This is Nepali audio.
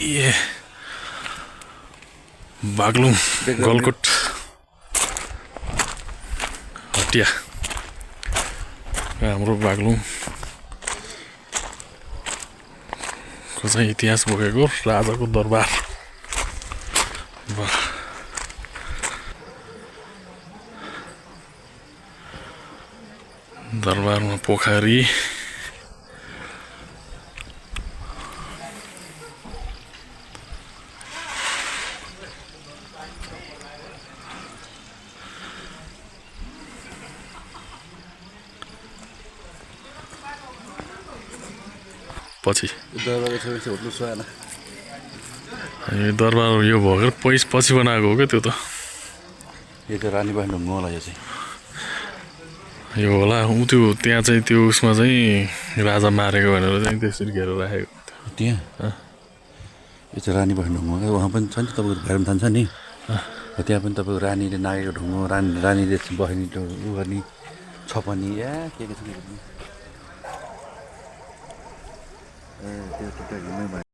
ए बागलुङ गलकोट हटिया हाम्रो बागलुङ को चाहिँ इतिहास बोकेको राजाको दरबार दरबारमा पोखरी पछि दरबार यो भोगेर पछि बनाएको हो क्या त्यो त यो त रानीबास ढुङ्गा होला यो चाहिँ यो होला त्यो त्यहाँ चाहिँ त्यो उसमा चाहिँ राजा मारेको भनेर चाहिँ त्यसरी घेरेर राखेको त्यहाँ यो चाहिँ रानीबास ढुङ्गा उहाँ पनि छ नि तपाईँको भैरम थान छ नि त्यहाँ पनि तपाईँको रानीले नागेको ढुङ्गा रानीले बस्ने उ गर्ने छपनी के छ त्यो